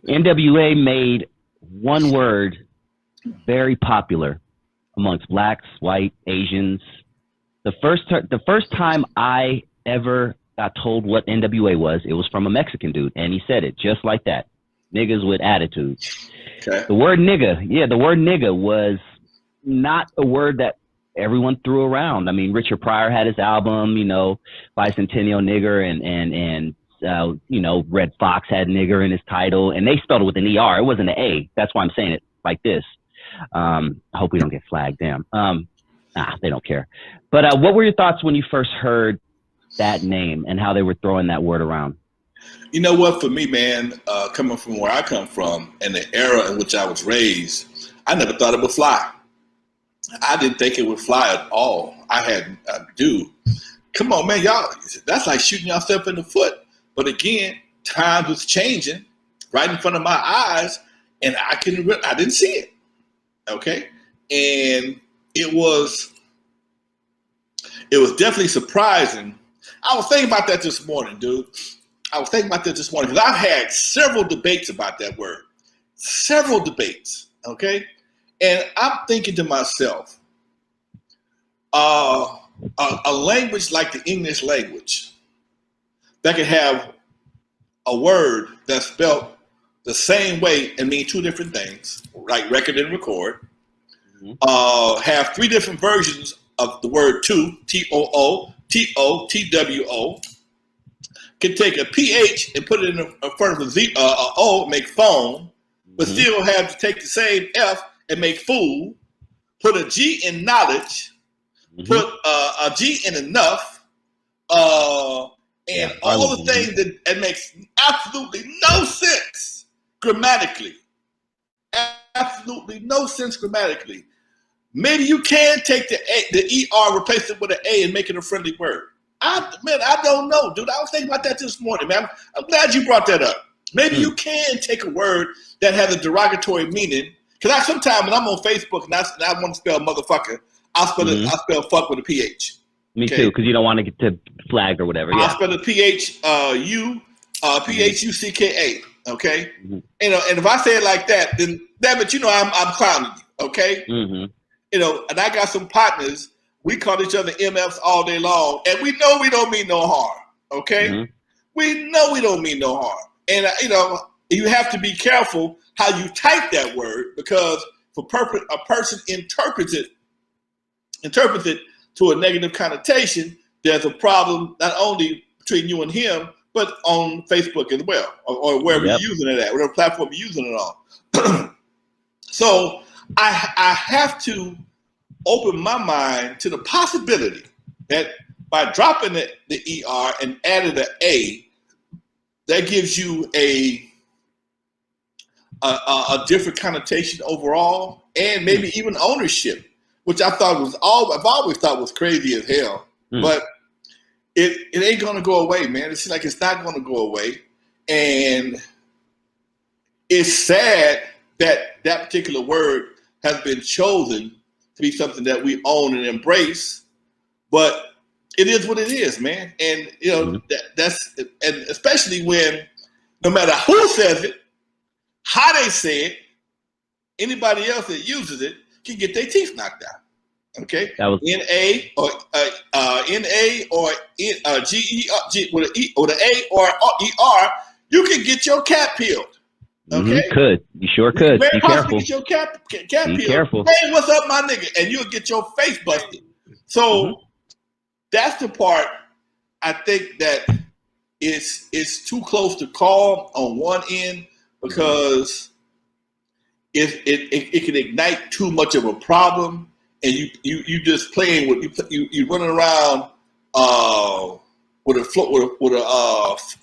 NWA made one word very popular amongst blacks, white, Asians. The first time I ever got told what NWA was, it was from a Mexican dude, and he said it just like that. Niggas with attitude. Okay. The word nigga was not a word that everyone threw around. I mean, Richard Pryor had his album, Bicentennial Nigger, and Red Fox had nigger in his title, and they spelled it with an ER. It wasn't an A. That's why I'm saying it like this. I hope we don't get flagged. Damn. They don't care. But what were your thoughts when you first heard that name and how they were throwing that word around? You know what? For me, man, coming from where I come from and the era in which I was raised, I never thought it would fly. I didn't think it would fly at all. Dude, come on, man, y'all. That's like shooting yourself in the foot. But again, times was changing right in front of my eyes, and I didn't see it. Okay, and it was definitely surprising. I was thinking about that this morning, dude. Because I've had several debates about that word. Several debates, okay? And I'm thinking to myself, a language like the English language that could have a word that's spelled the same way and mean two different things, like record and record, have three different versions of the word to, T-O-O, T-O, T-W-O, can take a PH and put it in front of a O, make phone, but still have to take the same F and make fool, put a G in knowledge, put a G in enough, and all the things that makes absolutely no sense grammatically. Absolutely no sense grammatically. Maybe you can take the ER, replace it with an A and make it a friendly word. I don't know, dude. I was thinking about that this morning, man. I'm glad you brought that up. Maybe you can take a word that has a derogatory meaning. Because sometimes when I'm on Facebook and I want to spell motherfucker, I'll spell fuck with a PH. Me too, because you don't want to get to flag or whatever. I'll spell the P-H-U-C-K-A. Okay? And if I say it like that, then damn it, I'm clowning you. Okay? And I got some partners. We call each other MFs all day long, and we know we don't mean no harm, okay? We know we don't mean no harm. And, you have to be careful how you type that word because a person interprets it to a negative connotation, there's a problem not only between you and him, but on Facebook as well, or wherever you're using it at, whatever platform you're using it on. So I have to open my mind to the possibility that by dropping the ER and adding the A, that gives you a different connotation overall, and maybe even ownership, which I've always thought was crazy as hell. But it ain't gonna go away, man. It seems like it's not gonna go away, and it's sad that particular word has been chosen to be something that we own and embrace, but it is what it is, man. And that's and especially when no matter who says it, how they say it, anybody else that uses it can get their teeth knocked out. Okay, that was N-A or N-A or G-E-G with an E or the A or E-R, you can get your cap peeled. Okay, you sure could. Be careful. Get your cap Be peeled. careful. Hey, what's up, my nigga? And you'll get your face busted. So that's the part I think that it's too close to call on one end because it can ignite too much of a problem, and you just playing with you running around with a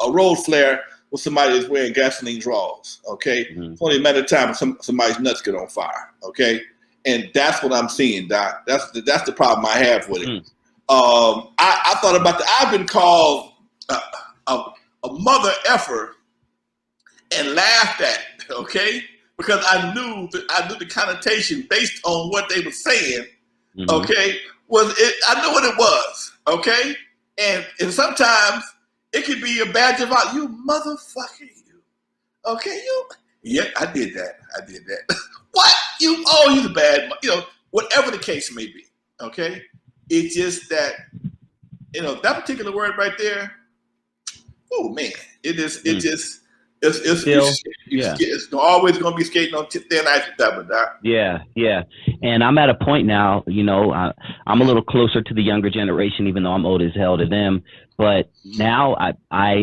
road flare with somebody that's wearing gasoline draws. Okay, it's only a matter of time somebody's nuts get on fire. Okay, and that's what I'm seeing, Doc. That's the problem I have with it. I thought about that. I've been called a mother effer and laughed at. Okay. Because I knew the connotation based on what they were saying, okay, I knew what it was, okay? And sometimes it could be a badge of honor. You motherfucker, you. Okay, Yeah, I did that. What? You're the bad, whatever the case may be. Okay? It's just that, that particular word right there, oh man, it's always going to be skating on thin ice with that one, Doc. Yeah. And I'm at a point now, I'm a little closer to the younger generation, even though I'm old as hell to them. But now I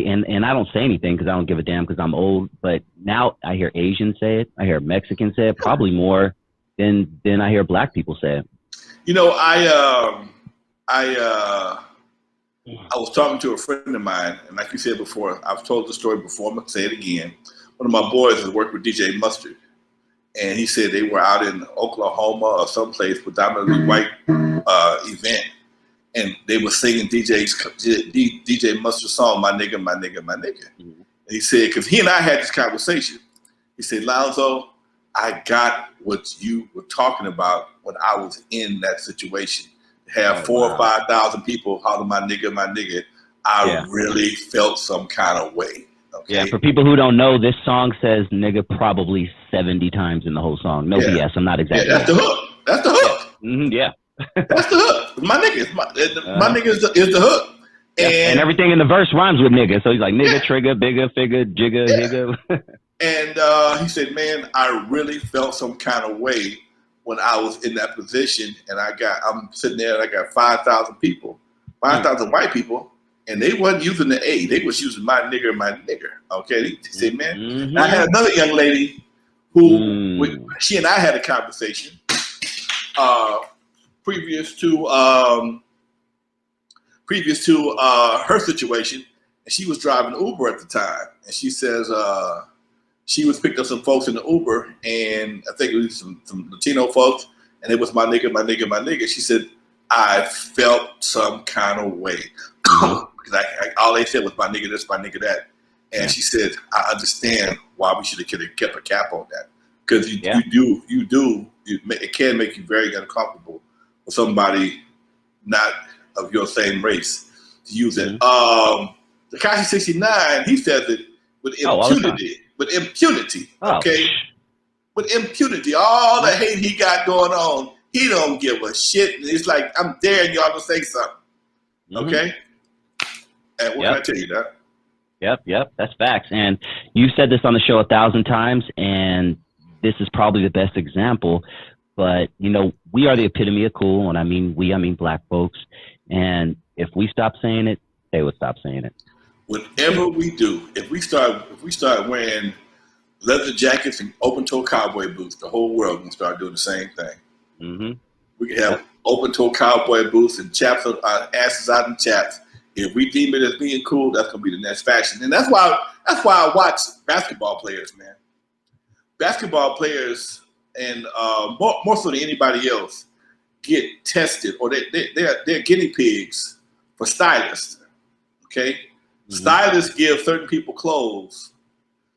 don't say anything because I don't give a damn because I'm old. But now I hear Asians say it. I hear Mexicans say it probably more than I hear black people say it. I was talking to a friend of mine, and like you said before, I've told the story before. I'm going to say it again. One of my boys has worked with DJ Mustard, and he said they were out in Oklahoma or someplace, predominantly white event, and they were singing DJ Mustard's song, My Nigga, My Nigga, My Nigga. Mm-hmm. And he said, because he and I had this conversation, he said, Lonzo, I got what you were talking about when I was in that situation. Have 4,000 or 5,000 people holler my nigga. I really felt some kind of way. Okay? Yeah, for people who don't know, this song says nigga probably 70 times in the whole song. No BS, I'm not exaggerating. Yeah, that's the hook. Yeah. Mm-hmm, yeah. That's the hook. My nigga, my nigga is the hook. And everything in the verse rhymes with nigga. So he's like nigga, trigger, bigger, figure, jigger, higger. And he said, man, I really felt some kind of way when I was in that position, and I'm sitting there and I got 5,000 people, 5,000 white people, and they wasn't using the A, they was using my nigger. Okay, he said, man. Mm-hmm. I had another young lady who she and I had a conversation previous to her situation, and she was driving Uber at the time, and she says she was picked up some folks in the Uber, and I think it was some Latino folks, and it was my nigga. She said, I felt some kind of way. Because all they said was my nigga this, my nigga that. And she said, I understand why we should have kept a cap on that. Because it can make you very uncomfortable for somebody not of your same race to use it. Tekashi 69, he says it with impunity. With impunity, okay? With impunity, all the hate he got going on, he don't give a shit. It's like, I'm daring y'all to say something, okay? And what can I tell you, Doc? Yep, that's facts. And you said this on the show 1,000 times, and this is probably the best example. But, we are the epitome of cool, and I mean black folks. And if we stop saying it, they would stop saying it. Whatever we do, if we start wearing leather jackets and open-toe cowboy boots, the whole world can start doing the same thing. Mm-hmm. We can have open-toe cowboy boots and chaps our asses out in chaps. If we deem it as being cool, that's gonna be the next fashion, and that's why I watch basketball players, man. Basketball players, and more so than anybody else, get tested, or they're guinea pigs for stylists. Okay. Mm-hmm. Stylists give certain people clothes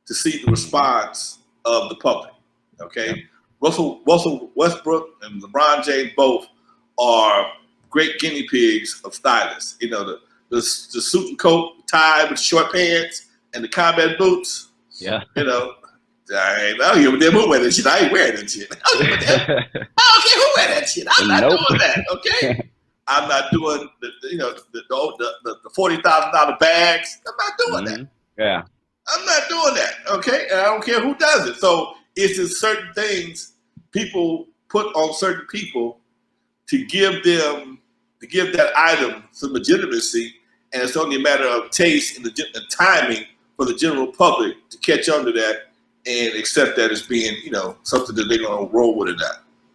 to see the response of the public. Okay, Russell Westbrook and LeBron James both are great guinea pigs of stylists. The suit and coat, tie with short pants, and the combat boots. Yeah. I don't give a damn who wear that shit. I ain't wearing that shit. I don't care who wear that shit. I'm not doing that. Okay. I'm not doing the $40,000 bags. I'm not doing that. Yeah, I'm not doing that. Okay, and I don't care who does it. So it's just certain things people put on certain people to give that item some legitimacy, and it's only a matter of taste and the timing for the general public to catch on to that and accept that as being something that they're gonna roll with or not.